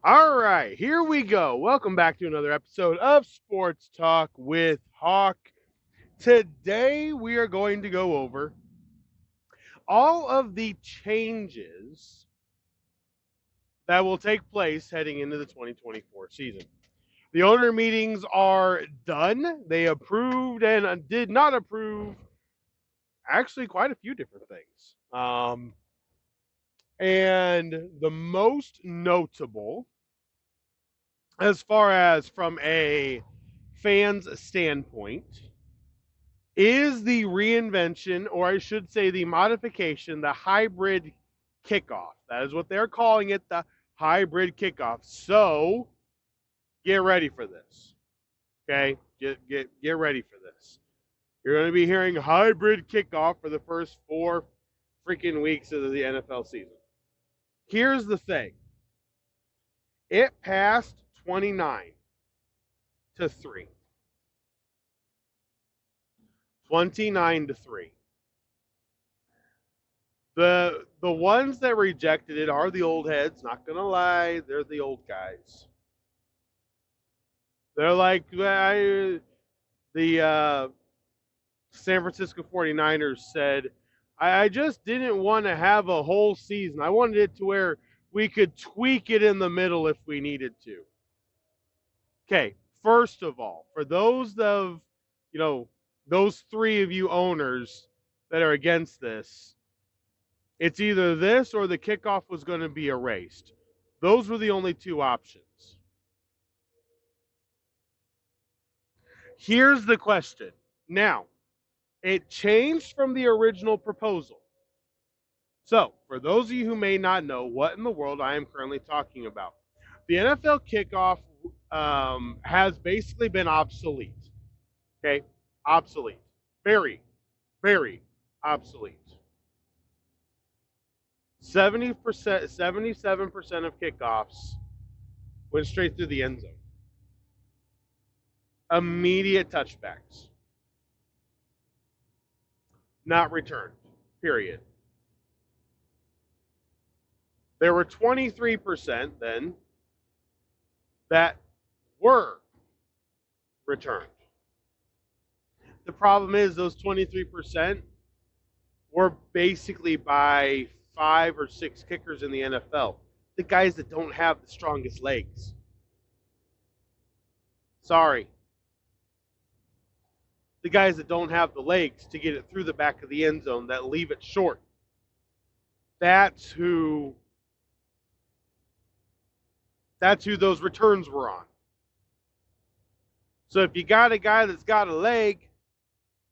All right, here we go. Welcome back to another episode of Sports Talk with Hawk. Today we are going to go over all of the changes that will take place heading into the 2024 season. The owner meetings are done. They approved and did not approve actually quite a few different things. And the most notable, as far as from a fan's standpoint, is the reinvention, or I should say the modification, the hybrid kickoff. That is what they're calling it, the hybrid kickoff. So get ready for this. Okay? Get ready for this. You're going to be hearing hybrid kickoff for the first 4 freaking weeks of the NFL season. Here's the thing. It passed 29 to 3. 29 to 3. The ones that rejected it are the old heads, not gonna lie, they're the old guys. They're like the San Francisco 49ers said, I just didn't want to have a whole season. I wanted it to where we could tweak it in the middle if we needed to. Okay, first of all, for those of, those 3 of you owners that are against this, it's either this or the kickoff was going to be erased. Those were the only 2 options. Here's the question. Now, it changed from the original proposal. So, for those of you who may not know what in the world I am currently talking about, the NFL kickoff has basically been obsolete. Okay? Obsolete. Very, very obsolete. 70%, 77% of kickoffs went straight through the end zone. Immediate touchbacks. Not returned. Period. There were 23% then that were returned. The problem is those 23% were basically by 5 or 6 kickers in the NFL. The guys that don't have the strongest legs. Sorry. The guys that don't have the legs to get it through the back of the end zone, that leave it short. That's who those returns were on. So if you got a guy that's got a leg,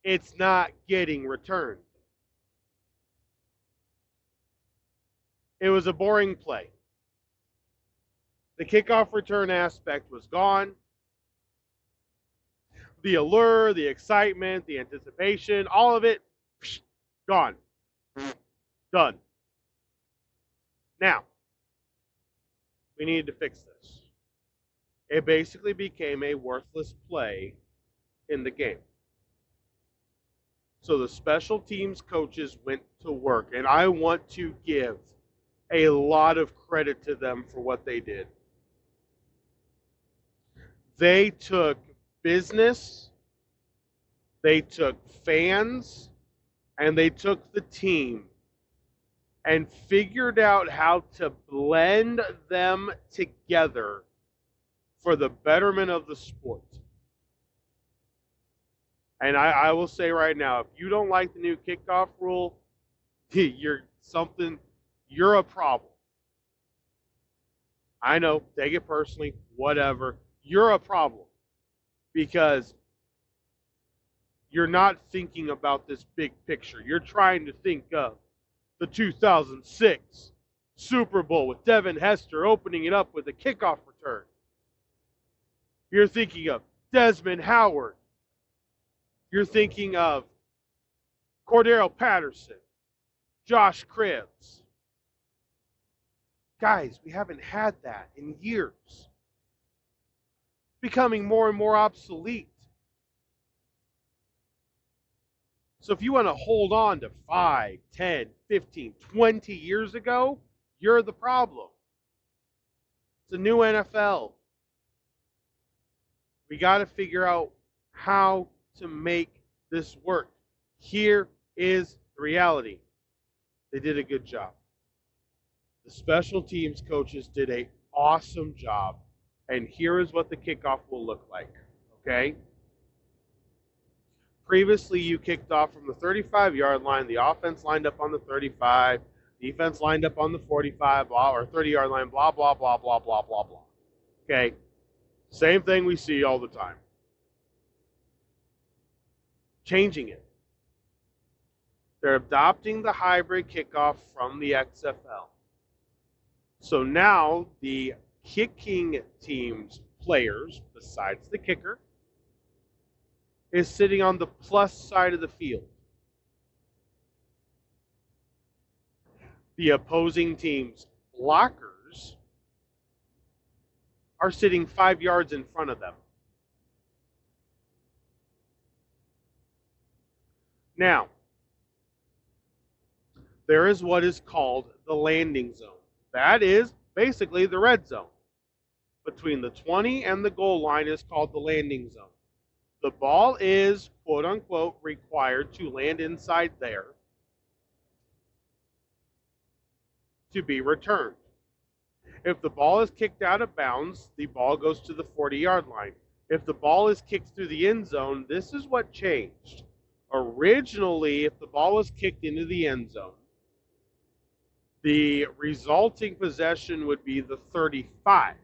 it's not getting returned. It was a boring play. The kickoff return aspect was gone. The allure, the excitement, the anticipation, all of it, gone. Done. Now, we needed to fix this. It basically became a worthless play in the game. So the special teams coaches went to work, and I want to give a lot of credit to them for what they did. They took business, they took fans, and they took the team and figured out how to blend them together for the betterment of the sport. And I will say right now, if you don't like the new kickoff rule, you're a problem. I know, take it personally, whatever. You're a problem because you're not thinking about this big picture. You're trying to think of the 2006 Super Bowl with Devin Hester opening it up with a kickoff return. You're thinking of Desmond Howard. You're thinking of Cordero Patterson, Josh Cribbs. Guys, we haven't had that in years. It's becoming more and more obsolete. So if you want to hold on to 5, 10, 15, 20 years ago, you're the problem. It's a new NFL. We got to figure out how to make this work. Here is the reality. They did a good job. The special teams coaches did an awesome job. And here is what the kickoff will look like. Okay? Previously, you kicked off from the 35-yard line. The offense lined up on the 35. Defense lined up on the 45 or 30-yard line, blah, blah, blah, blah, blah, blah, blah. Okay? Same thing we see all the time. Changing it. They're adopting the hybrid kickoff from the XFL. So now the kicking team's players, besides the kicker, is sitting on the plus side of the field. The opposing team's blockers are sitting 5 yards in front of them. Now, there is what is called the landing zone. That is basically the red zone. Between the 20 and the goal line is called the landing zone. The ball is, quote unquote, required to land inside there to be returned. If the ball is kicked out of bounds, the ball goes to the 40-yard line. If the ball is kicked through the end zone, this is what changed. Originally, if the ball was kicked into the end zone, the resulting possession would be the 35.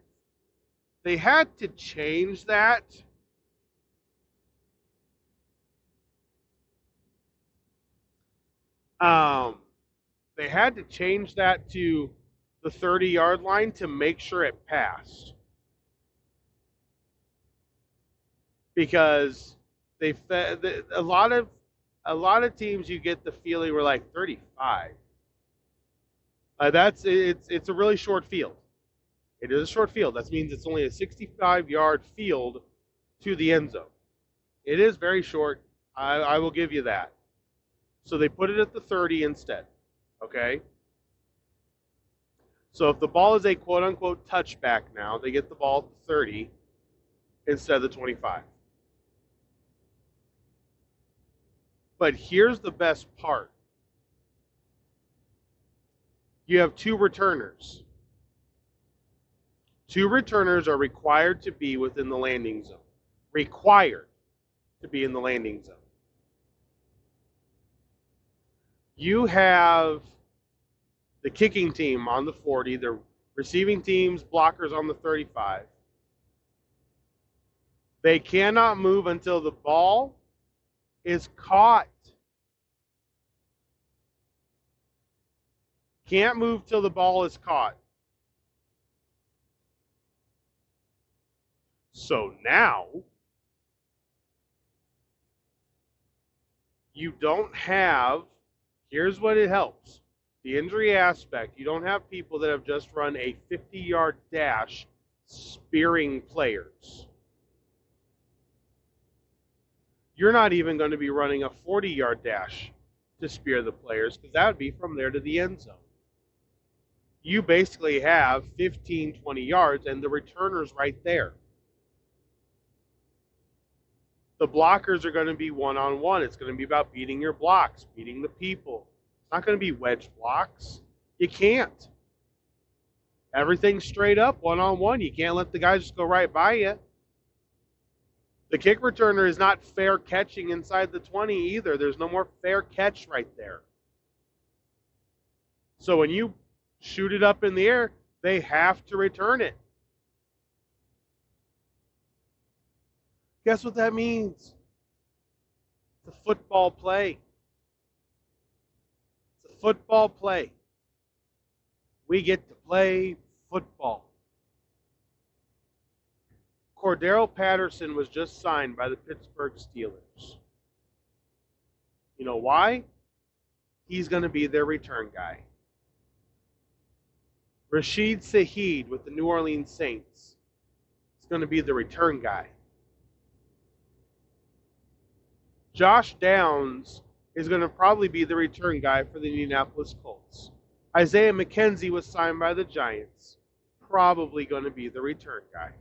They had to change that. They had to change that to the 30-yard line to make sure it passed. Because a lot of teams, you get the feeling were like 35. It's a really short field. It is a short field. That means it's only a 65-yard field to the end zone. It is very short. I will give you that. So they put it at the 30 instead. Okay? So if the ball is a quote-unquote touchback now, they get the ball at the 30 instead of the 25. But here's the best part. You have two returners. Two returners are required to be within the landing zone. Required to be in the landing zone. You have the kicking team on the 40, the receiving team's blockers on the 35. They cannot move until the ball is caught. Can't move till the ball is caught. So now, you don't have, here's what it helps. The injury aspect, you don't have people that have just run a 50-yard dash spearing players. You're not even going to be running a 40-yard dash to spear the players, because that would be from there to the end zone. You basically have 15, 20 yards, and the returner's right there. The blockers are going to be one-on-one. It's going to be about beating your blocks, beating the people. It's not going to be wedge blocks. You can't. Everything's straight up, one-on-one. You can't let the guys just go right by you. The kick returner is not fair catching inside the 20 either. There's no more fair catch right there. So when you shoot it up in the air, they have to return it. Guess what that means? It's a football play. It's a football play. We get to play football. Cordero Patterson was just signed by the Pittsburgh Steelers. You know why? He's going to be their return guy. Rashid Shaheed with the New Orleans Saints is going to be the return guy. Josh Downs is going to probably be the return guy for the Indianapolis Colts. Isaiah McKenzie was signed by the Giants. probably going to be the return guy.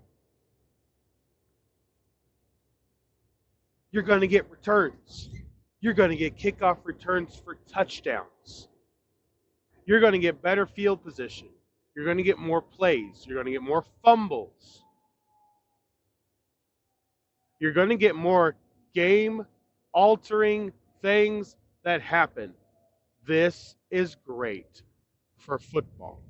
You're going to get returns. You're going to get kickoff returns for touchdowns. You're going to get better field position. You're going to get more plays. You're going to get more fumbles. You're going to get more game-altering things that happen. This is great for football.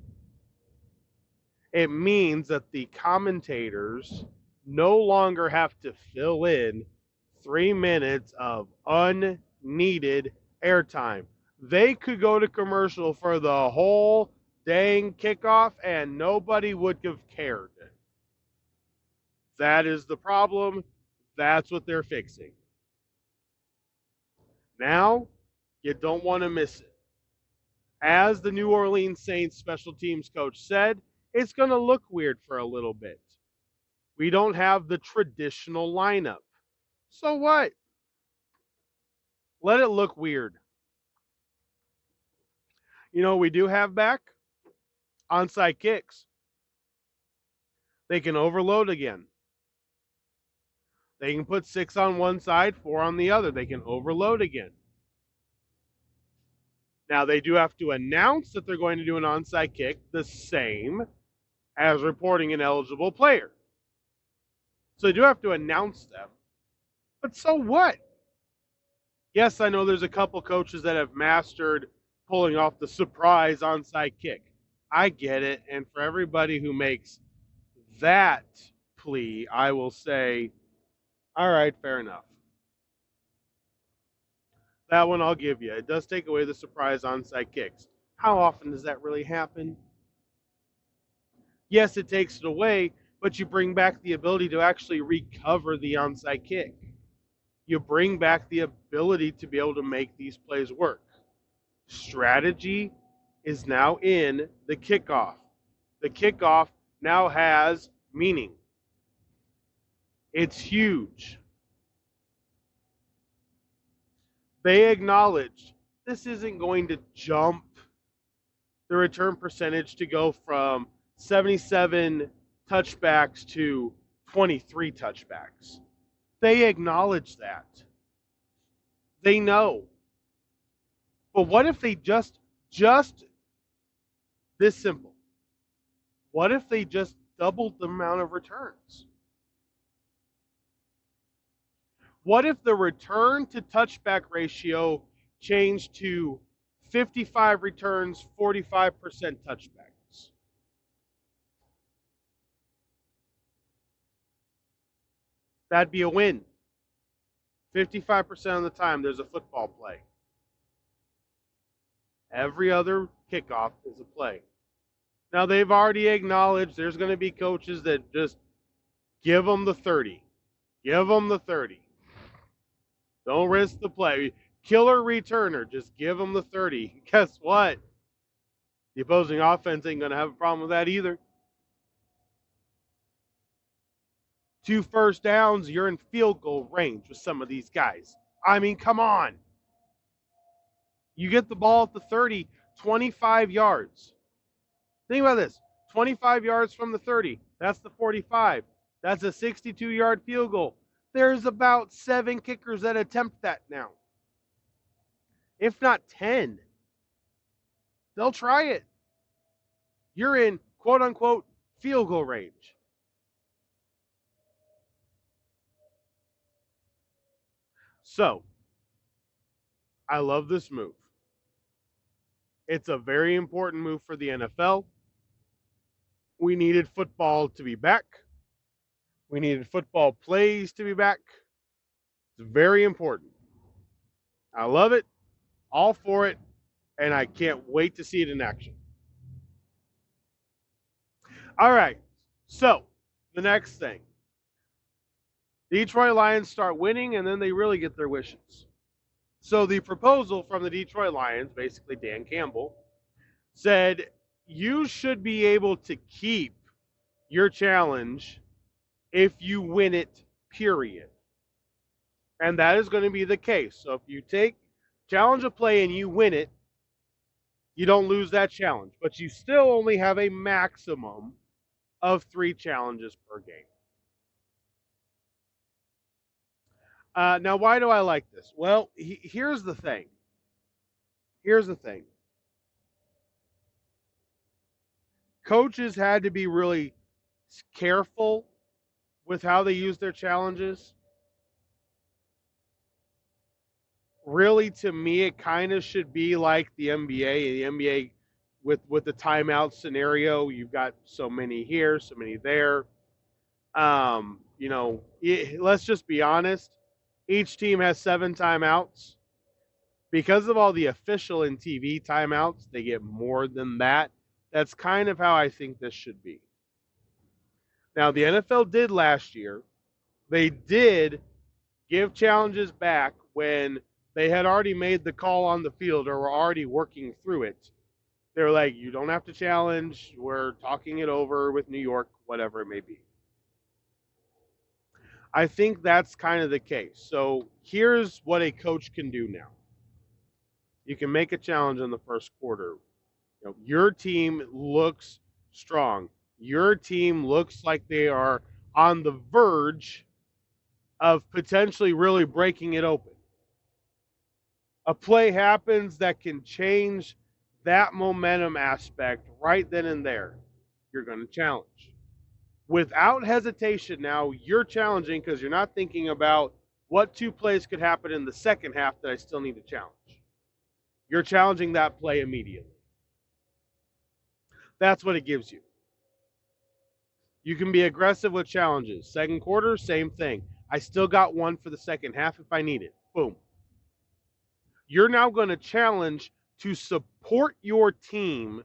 It means that the commentators no longer have to fill in 3 minutes of unneeded airtime. They could go to commercial for the whole dang kickoff and nobody would have cared. That is the problem. That's what they're fixing. Now, you don't want to miss it. As the New Orleans Saints special teams coach said, it's going to look weird for a little bit. We don't have the traditional lineup. So what? Let it look weird. You know, we do have back onside kicks. They can overload again. They can put 6 on one side, 4 on the other. They can overload again. Now, they do have to announce that they're going to do an onside kick the same as reporting an eligible player. So they do have to announce them. But so what? Yes, I know there's a couple coaches that have mastered pulling off the surprise onside kick. I get it. And for everybody who makes that plea, I will say, all right, fair enough. That one I'll give you. It does take away the surprise onside kicks. How often does that really happen? Yes, it takes it away, but you bring back the ability to actually recover the onside kick. You bring back the ability to be able to make these plays work. Strategy is now in the kickoff. The kickoff now has meaning. It's huge. They acknowledged this isn't going to jump the return percentage to go from 77 touchbacks to 23 touchbacks. They acknowledge that. They know. But what if they just this simple? What if they just doubled the amount of returns? What if the return to touchback ratio changed to 55 returns, 45% touchbacks? That'd be a win. 55% of the time there's a football play. Every other kickoff is a play. Now, they've already acknowledged there's going to be coaches that just give them the 30. Give them the 30. Don't risk the play. Killer returner, just give them the 30. Guess what? The opposing offense ain't going to have a problem with that either. 2 first downs, you're in field goal range with some of these guys. I mean, come on. You get the ball at the 30, 25 yards. Think about this. 25 yards from the 30. That's the 45. That's a 62-yard field goal. There's about 7 kickers that attempt that now. If not 10. They'll try it. You're in, quote-unquote, field goal range. So, I love this move. It's a very important move for the NFL. We needed football to be back. We needed football plays to be back. It's very important. I love it, all for it, and I can't wait to see it in action. All right, so the next thing. Detroit Lions start winning, and then they really get their wishes. So the proposal from the Detroit Lions, basically Dan Campbell, said you should be able to keep your challenge if you win it, period. And that is going to be the case. So if you challenge a play and you win it, you don't lose that challenge. But you still only have a maximum of 3 challenges per game. Now, why do I like this? Well, here's the thing. Here's the thing. Coaches had to be really careful with how they use their challenges. Really, to me, it kind of should be like the NBA. The NBA, with the timeout scenario, you've got so many here, so many there. Let's just be honest. Each team has 7 timeouts. Because of all the official and TV timeouts, they get more than that. That's kind of how I think this should be. Now, the NFL did last year. They did give challenges back when they had already made the call on the field or were already working through it. They're like, you don't have to challenge. We're talking it over with New York, whatever it may be. I think that's kind of the case. So here's what a coach can do now. You can make a challenge in the first quarter. Your team looks strong. Your team looks like they are on the verge of potentially really breaking it open. A play happens that can change that momentum aspect right then and there. You're going to challenge. Without hesitation, now you're challenging because you're not thinking about what 2 plays could happen in the second half that I still need to challenge. You're challenging that play immediately. That's what it gives you. You can be aggressive with challenges. Second quarter, same thing. I still got one for the second half if I need it. Boom. You're now going to challenge to support your team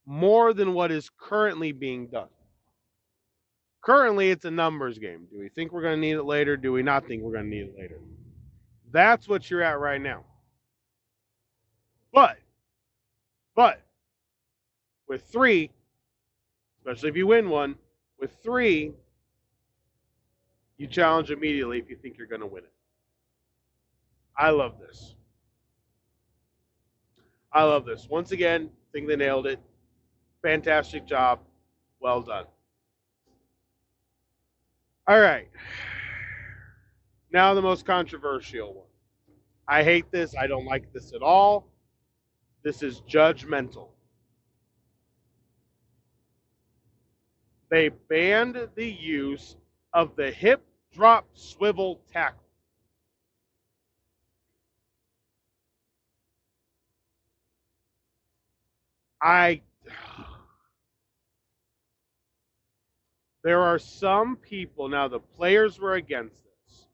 more than what is currently being done. Currently, it's a numbers game. Do we think we're going to need it later? Do we not think we're going to need it later? That's what you're at right now. But with 3, especially if you win one, with 3, you challenge immediately if you think you're going to win it. I love this. Once again, I think they nailed it. Fantastic job. Well done. All right. Now the most controversial one. I hate this. I don't like this at all. This is judgmental. They banned the use of the hip drop swivel tackle. There are some people, now the players were against this.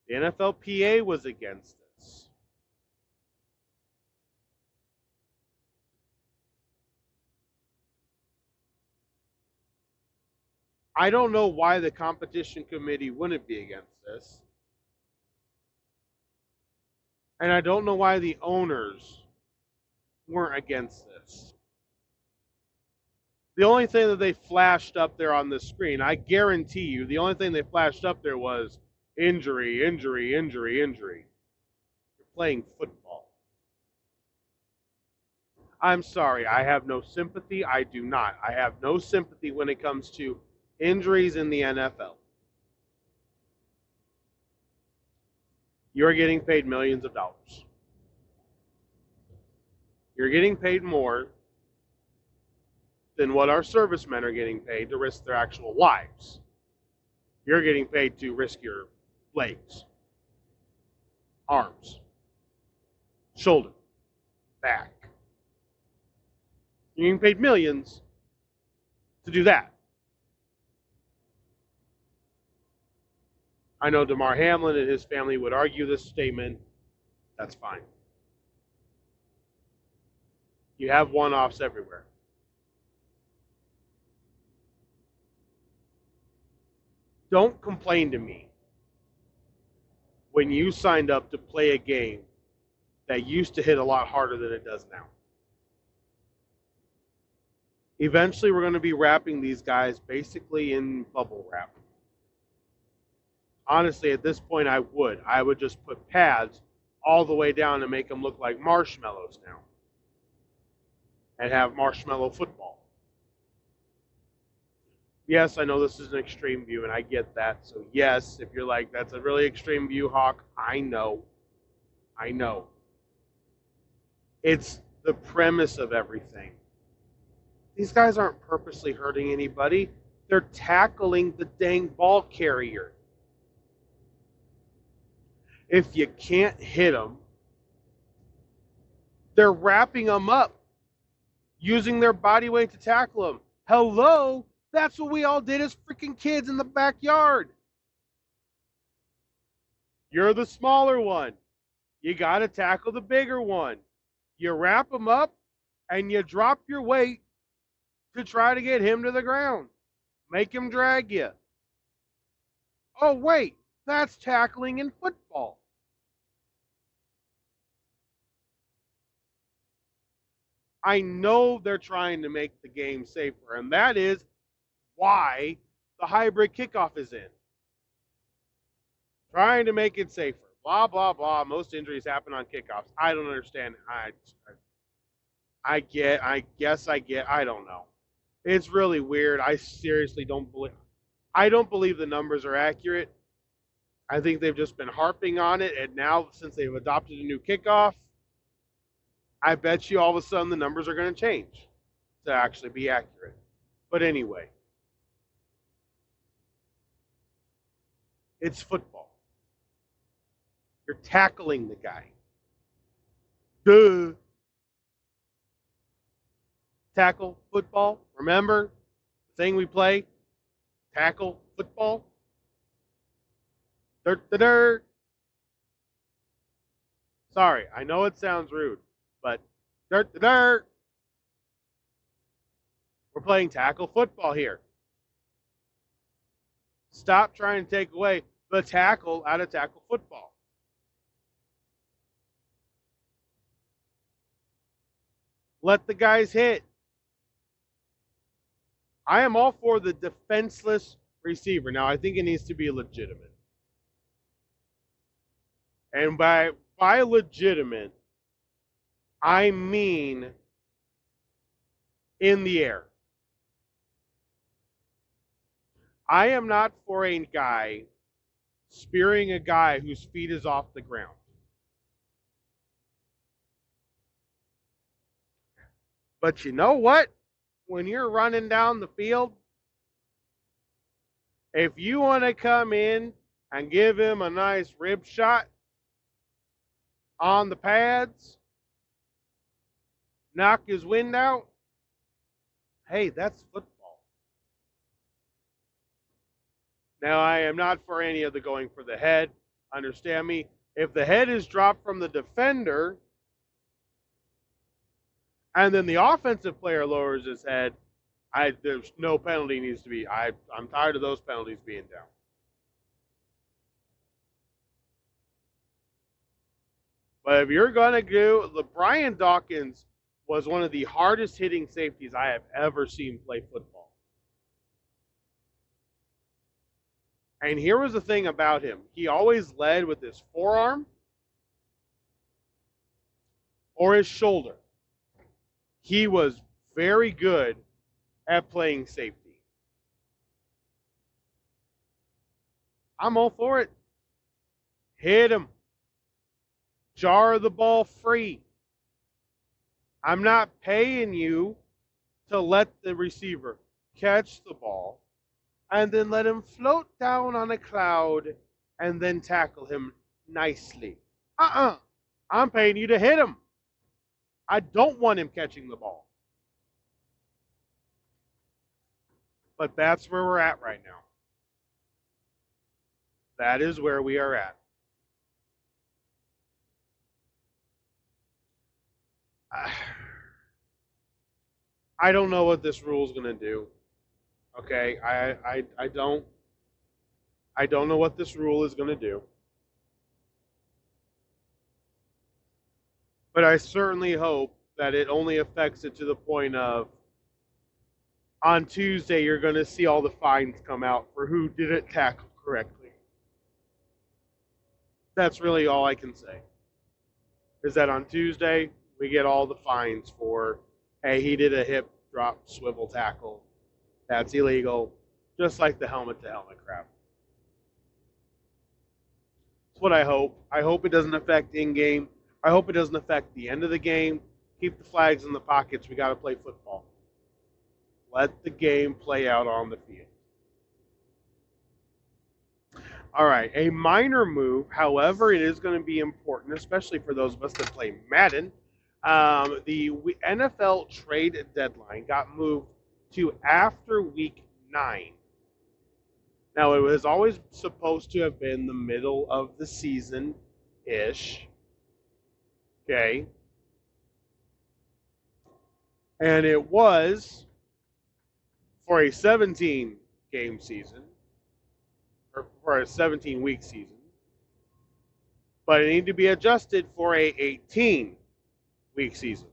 The NFLPA was against this. I don't know why the competition committee wouldn't be against this. And I don't know why the owners weren't against this. The only thing that they flashed up there on the screen, I guarantee you, the only thing they flashed up there was injury, injury, injury, injury. You're playing football. I'm sorry, I have no sympathy. I do not. I have no sympathy when it comes to injuries in the NFL. You're getting paid millions of dollars. You're getting paid more than what our servicemen are getting paid to risk their actual lives. You're getting paid to risk your legs, arms, shoulder, back. You're getting paid millions to do that. I know Damar Hamlin and his family would argue this statement. That's fine. You have one-offs everywhere. Don't complain to me when you signed up to play a game that used to hit a lot harder than it does now. Eventually, we're going to be wrapping these guys basically in bubble wrap. Honestly, at this point, I would just put pads all the way down and make them look like marshmallows now and have marshmallow football. Yes, I know this is an extreme view, and I get that. So yes, if you're like, that's a really extreme view, Hawk, I know. I know. It's the premise of everything. These guys aren't purposely hurting anybody. They're tackling the dang ball carrier. If you can't hit them, they're wrapping them up, using their body weight to tackle them. Hello? That's what we all did as freaking kids in the backyard. You're the smaller one. You got to tackle the bigger one. You wrap them up and you drop your weight to try to get him to the ground. Make him drag you. Oh, wait, that's tackling in football. I know they're trying to make the game safer, and that is why the hybrid kickoff is in. Trying to make it safer. Blah, blah, blah. Most injuries happen on kickoffs. I don't understand. I guess I get. I don't know. It's really weird. I seriously don't believe. I don't believe the numbers are accurate. I think they've just been harping on it, and now since they've adopted a new kickoff, I bet you all of a sudden the numbers are going to change to actually be accurate. But anyway, it's football. You're tackling the guy. Duh. Tackle football. Remember the thing we play? Tackle football. Dirt, dirt. Sorry, I know it sounds rude, but dirt, dirt. We're playing tackle football here. Stop trying to take away the tackle out of tackle football. Let the guys hit. I am all for the defenseless receiver. Now, I think it needs to be legitimate. And by legitimate, I mean in the air. I am not for a guy spearing a guy whose feet is off the ground. But you know what? When you're running down the field, if you want to come in and give him a nice rib shot on the pads, knock his wind out, hey, that's football. Now, I am not for any of the going for the head. Understand me? If the head is dropped from the defender and then the offensive player lowers his head, there's no penalty needs to be. I'm tired of those penalties being down. But if you're going to do, Brian Dawkins was one of the hardest hitting safeties I have ever seen play football. And here was the thing about him. He always led with his forearm or his shoulder. He was very good at playing safety. I'm all for it. Hit him. Jar the ball free. I'm not paying you to let the receiver catch the ball and then let him float down on a cloud and then tackle him nicely. I'm paying you to hit him. I don't want him catching the ball. But that's where we're at right now. That is where we are at. I don't know what this rule is going to do. Okay, I don't know what this rule is going to do. But I certainly hope that it only affects it to the point of on Tuesday you're going to see all the fines come out for who didn't tackle correctly. That's really all I can say. Is that on Tuesday we get all the fines for, hey, he did a hip drop swivel tackle. That's illegal. just like the helmet-to-helmet crap. That's what I hope. I hope it doesn't affect in-game. I hope it doesn't affect the end of the game. Keep the flags in the pockets. We got to play football. Let the game play out on the field. All right, a minor move. However, it is going to be important, especially for those of us that play Madden. The NFL trade deadline got moved to after week 9. Now, it was always supposed to have been the middle of the season-ish. Okay. And it was for a 17-game season, or for a 17-week season. But it needed to be adjusted for a 18-week season.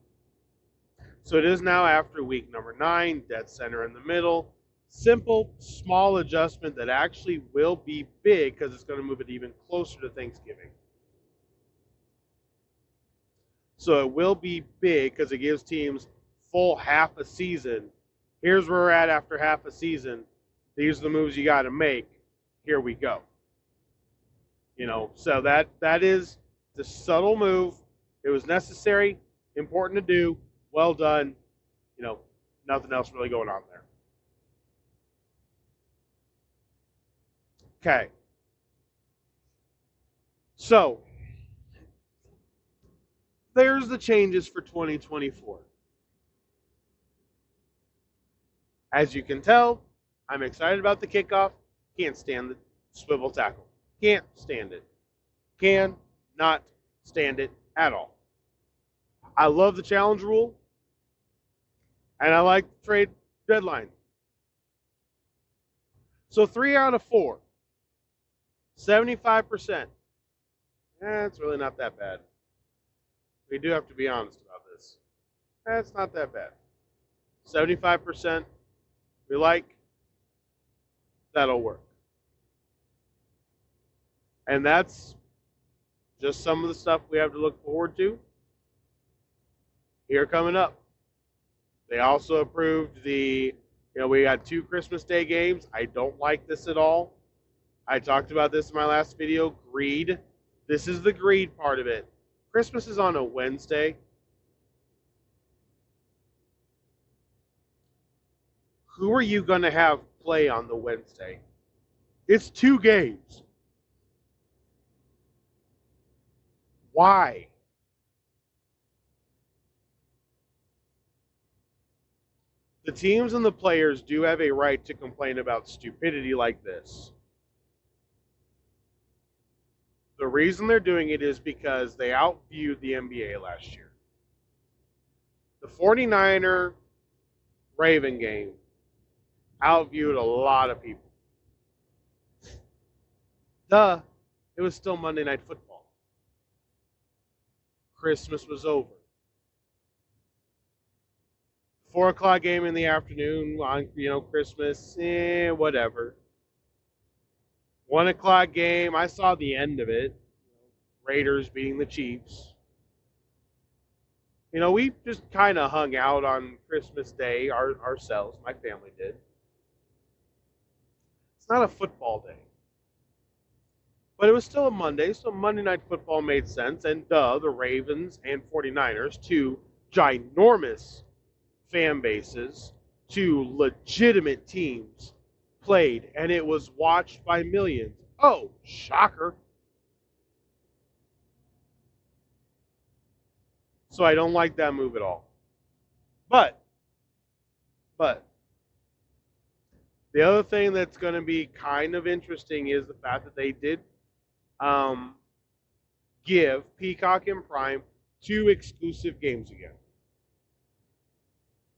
So it is now after week number 9, dead center in the middle. Simple, small adjustment that actually will be big because it's going to move it even closer to Thanksgiving. So it will be big because it gives teams full half a season. Here's where we're at after half a season. These are the moves you got to make. Here we go. So that is the subtle move. It was necessary, important to do, well done. Nothing else really going on there. Okay. So, there's the changes for 2024. As you can tell, I'm excited about the kickoff. Can't stand the swivel tackle. Can't stand it. Can not stand it at all. I love the challenge rule, and I like the trade deadline. So 3 out of 4, 75%. It's really not that bad. We do have to be honest about this. It's not that bad. 75% we like, that'll work. And that's just some of the stuff we have to look forward to here coming up. They also approved we got 2 Christmas Day games. I don't like this at all. I talked about this in my last video. Greed. This is the greed part of it. Christmas is on a Wednesday. Who are you going to have play on the Wednesday? It's 2 games. Why? The teams and the players do have a right to complain about stupidity like this. The reason they're doing it is because they outviewed the NBA last year. The 49er Raven game outviewed a lot of people. Duh, it was still Monday Night Football. Christmas was over. 4 o'clock game in the afternoon on Christmas, whatever. 1 o'clock game, I saw the end of it. Raiders beating the Chiefs. We just kind of hung out on Christmas Day ourselves. My family did. It's not a football day. But it was still a Monday, so Monday Night Football made sense. And the Ravens and 49ers, 2 ginormous fan bases, 2 legitimate teams, played, and it was watched by millions. Oh, shocker. So I don't like that move at all. But the other thing that's going to be kind of interesting is the fact that they did give Peacock and Prime 2 exclusive games again.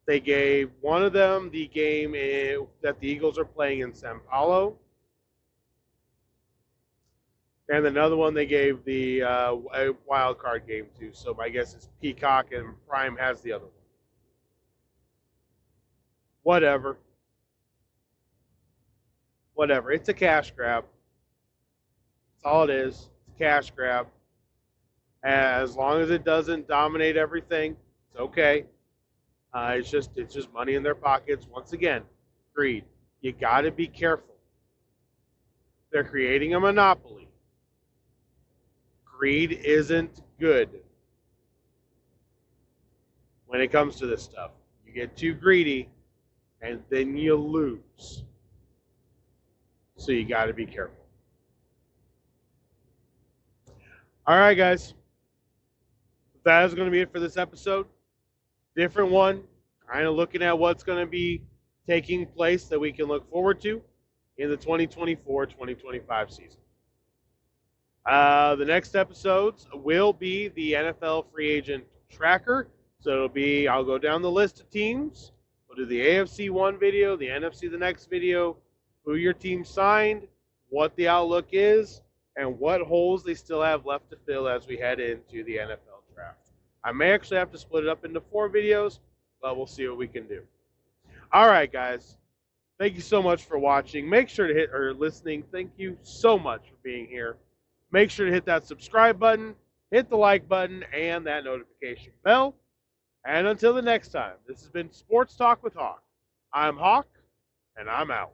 They gave one of them the game that the Eagles are playing in Sao Paulo. And another one they gave the wild card game to. So my guess is Peacock and Prime has the other one. Whatever. It's a cash grab. That's all it is. It's a cash grab. As long as it doesn't dominate everything, it's okay. It's just money in their pockets. Once again, greed. You got to be careful. They're creating a monopoly. Greed isn't good when it comes to this stuff. You get too greedy, and then you lose. So you got to be careful. All right, guys. That is going to be it for this episode. Different one. Kind of looking at what's going to be taking place that we can look forward to in the 2024-2025 season. The next episodes will be the NFL free agent tracker. So it'll be, I'll go down the list of teams. We'll do the AFC one video, the NFC the next video, who your team signed, what the outlook is, and what holes they still have left to fill as we head into the NFL draft. I may actually have to split it up into 4 videos, but we'll see what we can do. All right, guys. Thank you so much for watching. Make sure to hit, or listening. Thank you so much for being here. Make sure to hit that subscribe button, hit the like button, and that notification bell. And until the next time, this has been Sports Talk with Hawk. I'm Hawk, and I'm out.